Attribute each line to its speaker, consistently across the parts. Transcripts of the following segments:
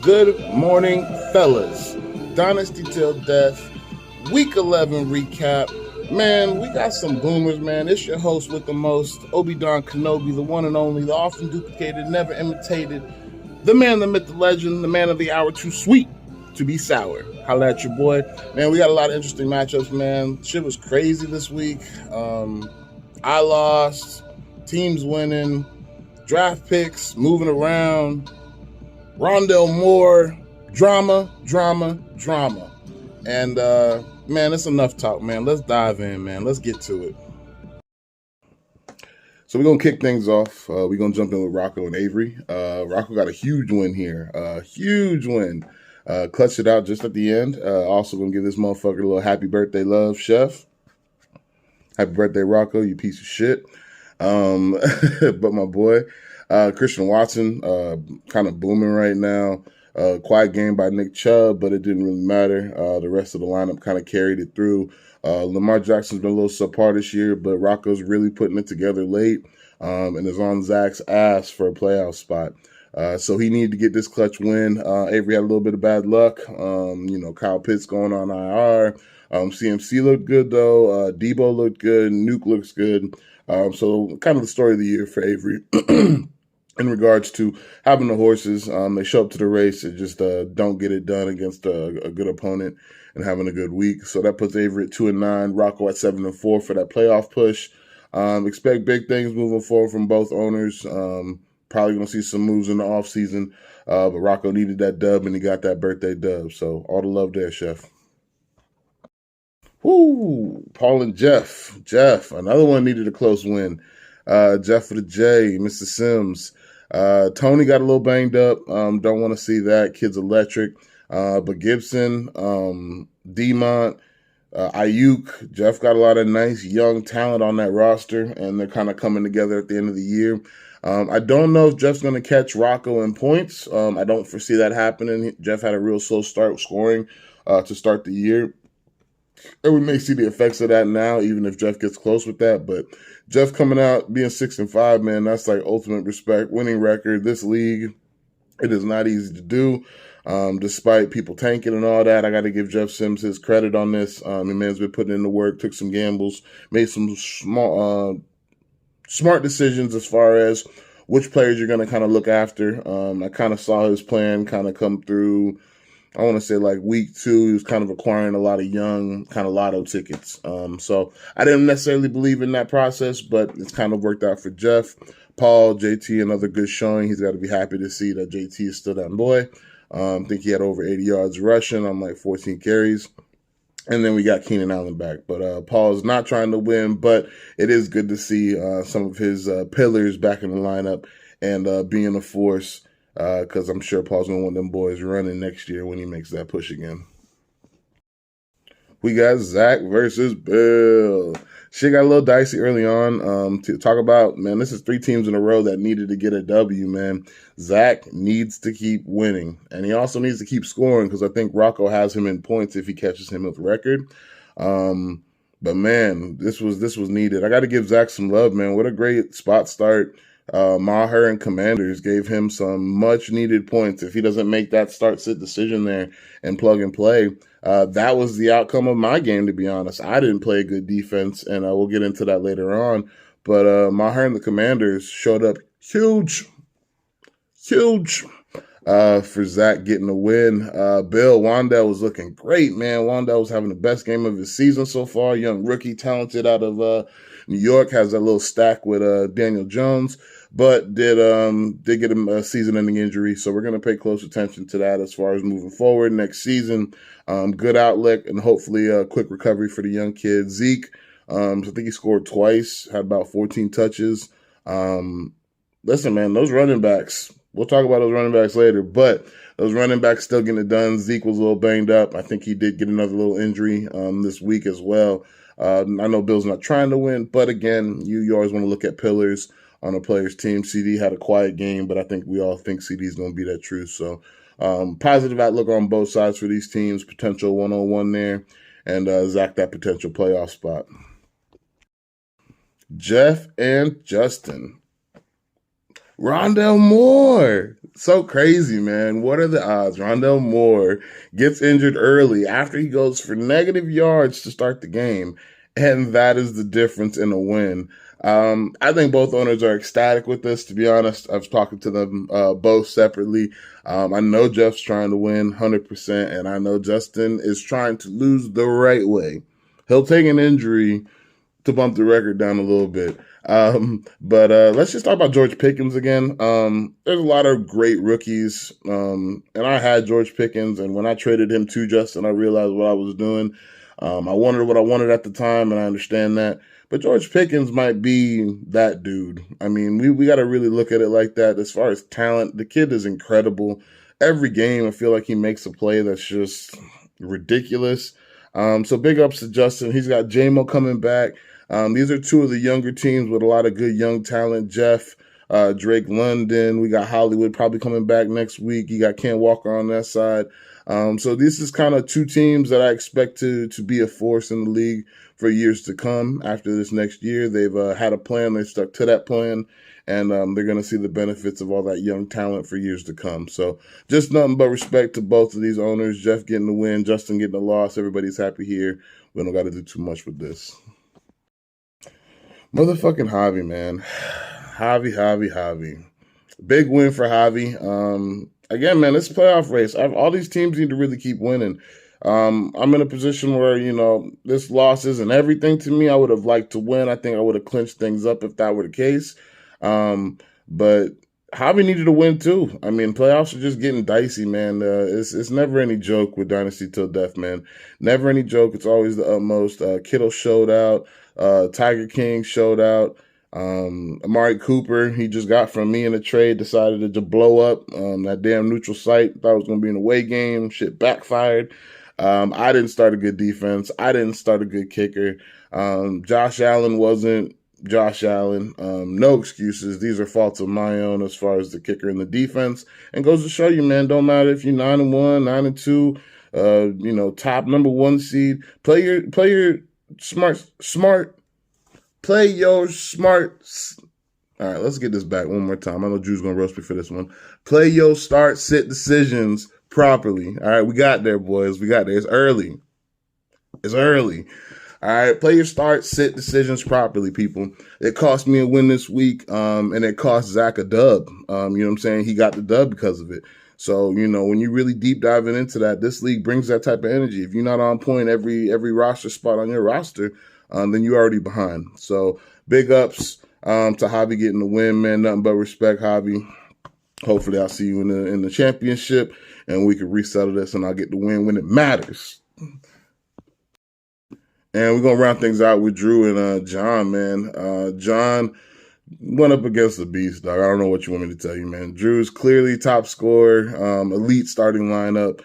Speaker 1: Good morning, fellas. Dynasty till death, week 11 recap. Man, we got some boomers, man. It's your host with the most, Obi-Don Kenobi, the one and only, the often duplicated, never imitated, the man, the myth, the legend, the man of the hour, too sweet to be sour. Holla at your boy. Man, we got a lot of interesting matchups, man. Shit was crazy this week. I lost, teams winning, draft picks, moving around, Rondell Moore, drama. And, man, it's enough talk, man. Let's dive in, man. Let's get to it. So we're going to kick things off. We're going to jump in with Rocco and Avery. Rocco got a huge win here. Huge win. Clutched it out just at the end. Also going to give this motherfucker a little happy birthday love, Chef. Happy birthday, Rocco, you piece of shit. But my boy, Christian Watson, kind of booming right now. Quiet game by Nick Chubb, but it didn't really matter. The rest of the lineup kind of carried it through. Lamar Jackson's been a little subpar this year, but Rocco's really putting it together late and is on Zach's ass for a playoff spot. So he needed to get this clutch win. Avery had a little bit of bad luck. Kyle Pitts going on IR. CMC looked good, though. Debo looked good. Nuke looks good. So kind of the story of the year for Avery in regards to having the horses. They show up to the race and just don't get it done against a good opponent and having a good week. So that puts Avery at 2-9, Rocco at 7-4 for that playoff push. Expect big things moving forward from both owners. Probably going to see some moves in the offseason. But Rocco needed that dub, and he got that birthday dub. So all the love there, Chef. Woo! Paul and Jeff. Jeff, another one needed a close win. Jeff for the J, Mr. Sims. Tony got a little banged up. Don't want to see that. Kid's electric. But Gibson, Demont, Ayuk, Jeff got a lot of nice young talent on that roster, and they're kind of coming together at the end of the year. I don't know if Jeff's going to catch Rocco in points. I don't foresee that happening. Jeff had a real slow start scoring to start the year. And we may see the effects of that now, even if Jeff gets close with that. But Jeff coming out, being 6-5, man, that's like ultimate respect. Winning record. This league, it is not easy to do. Despite people tanking and all that, I got to give Jeff Sims his credit on this. Man's been putting in the work, took some gambles, made some smart decisions as far as which players you're going to kind of look after. I kind of saw his plan kind of come through. I want to say like week 2, he was kind of acquiring a lot of young kind of lotto tickets. So I didn't necessarily believe in that process, but it's kind of worked out for Jeff. Paul, JT, another good showing. He's got to be happy to see that JT is still that boy. I think he had over 80 yards rushing on like 14 carries. And then we got Keenan Allen back. But Paul is not trying to win, but it is good to see some of his pillars back in the lineup and being a force. Because I'm sure Paul's going to want them boys running next year when he makes that push again. We got Zach versus Bill. Shit got a little dicey early on. To talk about, man, this is 3 teams in a row that needed to get a W, man. Zach needs to keep winning. And he also needs to keep scoring because I think Rocco has him in points if he catches him with record. But, man, this was needed. I got to give Zach some love, man. What a great spot start. Maher and Commanders gave him some much needed points. If he doesn't make that start-sit decision there and plug and play, that was the outcome of my game, to be honest. I didn't play a good defense, and we'll get into that later on. But Maher and the Commanders showed up huge for Zach getting a win. Bill, Wandell was looking great, man. Wandell was having the best game of his season so far. Young rookie, talented out of New York, has that little stack with Daniel Jones, but did get him a season-ending injury. So we're going to pay close attention to that as far as moving forward next season. Good outlet and hopefully a quick recovery for the young kid. Zeke, I think he scored twice, had about 14 touches. Listen, man, those running backs, we'll talk about those running backs later, but those running backs still getting it done. Zeke was a little banged up. I think he did get another little injury this week as well. I know Bill's not trying to win, but again, you always want to look at pillars on a player's team. CD had a quiet game, but I think we all think CD is going to be that truth. So positive outlook on both sides for these teams, potential 1-on-1 there, and Zach that potential playoff spot. Jeff and Justin. Rondell Moore. So crazy, man. What are the odds? Rondell Moore gets injured early after he goes for negative yards to start the game. And that is the difference in a win. I think both owners are ecstatic with this, to be honest. I was talking to them both separately. I know Jeff's trying to win 100%, and I know Justin is trying to lose the right way. He'll take an injury to bump the record down a little bit. But let's just talk about George Pickens again. There's a lot of great rookies, and I had George Pickens, and when I traded him to Justin, I realized what I was doing. I wanted what I wanted at the time, and I understand that. But George Pickens might be that dude. I mean, we got to really look at it like that. As far as talent, the kid is incredible. Every game, I feel like he makes a play that's just ridiculous. So big ups to Justin. He's got JMO coming back. These are two of the younger teams with a lot of good young talent. Jeff, Drake London. We got Hollywood probably coming back next week. You got Ken Walker on that side. So this is kind of two teams that I expect to be a force in the league for years to come. After this next year, they've had a plan. They stuck to that plan. And they're going to see the benefits of all that young talent for years to come. So just nothing but respect to both of these owners. Jeff getting the win, Justin getting the loss. Everybody's happy here. We don't got to do too much with this. Motherfucking Javi, man. Javi. Big win for Javi. Again, man, this playoff race. All these teams need to really keep winning. I'm in a position where, this loss isn't everything to me. I would have liked to win. I think I would have clinched things up if that were the case. But Javi needed a win too. I mean, playoffs are just getting dicey, man. It's never any joke with Dynasty Till Death, man. Never any joke. It's always the utmost. Kittle showed out. Tiger King showed out. Amari Cooper, he just got from me in a trade, decided to blow up that damn neutral site. Thought it was going to be an away game. Shit backfired. I didn't start a good defense. I didn't start a good kicker. Josh Allen wasn't Josh Allen. No excuses. These are faults of my own as far as the kicker and the defense. And goes to show you, man, don't matter if you're 9-1, 9-2, top number 1 seed. Play your smart. Play your smart. All right, let's get this back one more time. I know Drew's going to roast me for this one. Play your start, sit decisions properly. All right, we got there, boys. We got there. It's early. All right, play your start, sit decisions properly, people. It cost me a win this week, and it cost Zach a dub. You know what I'm saying? He got the dub because of it. So, when you really deep diving into that, this league brings that type of energy. If you're not on point every roster spot on your roster, then you're already behind. So, big ups to Javi getting the win, man. Nothing but respect, Javi. Hopefully, I'll see you in the championship, and we can resettle this, and I'll get the win when it matters. And we're going to round things out with Drew and John, man. John went up against the beast, dog. I don't know what you want me to tell you, man. Drew's clearly top scorer, elite starting lineup.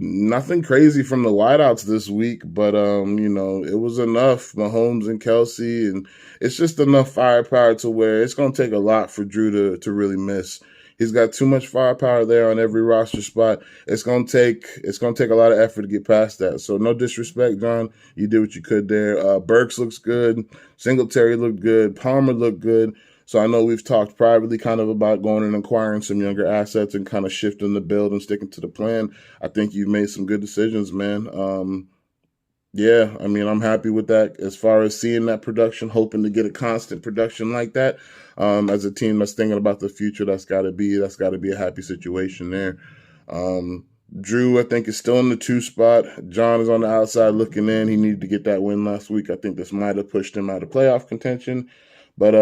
Speaker 1: Nothing crazy from the wideouts this week, but, it was enough. Mahomes and Kelsey, and it's just enough firepower to where it's going to take a lot for Drew to really miss. He's got too much firepower there on every roster spot. It's gonna take a lot of effort to get past that. So no disrespect, John. You did what you could there. Burks looks good. Singletary looked good. Palmer looked good. So I know we've talked privately kind of about going and acquiring some younger assets and kind of shifting the build and sticking to the plan. I think you've made some good decisions, man. Yeah, I mean, I'm happy with that as far as seeing that production, hoping to get a constant production like that. As a team that's thinking about the future, that's got to be a happy situation there. Drew, I think, is still in the 2 spot. John is on the outside looking in. He needed to get that win last week. I think this might have pushed him out of playoff contention. But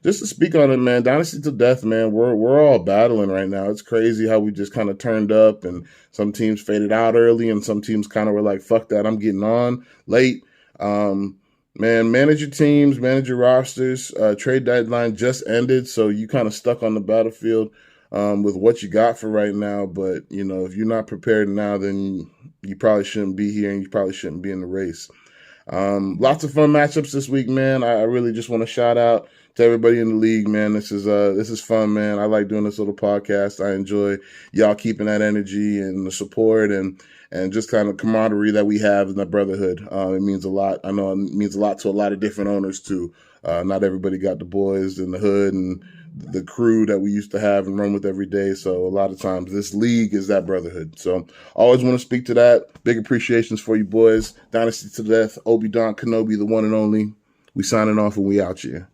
Speaker 1: just to speak on it, man, Dynasty to Death, man, we're all battling right now. It's crazy how we just kind of turned up, and some teams faded out early, and some teams kind of were like, fuck that, I'm getting on late. Man, manage your teams, manage your rosters. Trade deadline just ended, so you kind of stuck on the battlefield with what you got for right now. But, if you're not prepared now, then you probably shouldn't be here, and you probably shouldn't be in the race. Lots of fun matchups this week, man. I really just want to shout out to everybody in the league, man. This is fun, man. I like doing this little podcast. I enjoy y'all keeping that energy and the support, and and just kind of camaraderie that we have in the brotherhood. It means a lot. I know it means a lot to a lot of different owners too. Not everybody got the boys in the hood and the crew that we used to have and run with every day. So a lot of times this league is that brotherhood. So always want to speak to that. Big appreciations for you boys. Dynasty to death. Obi Don Kenobi, the one and only. We signing off and we out here.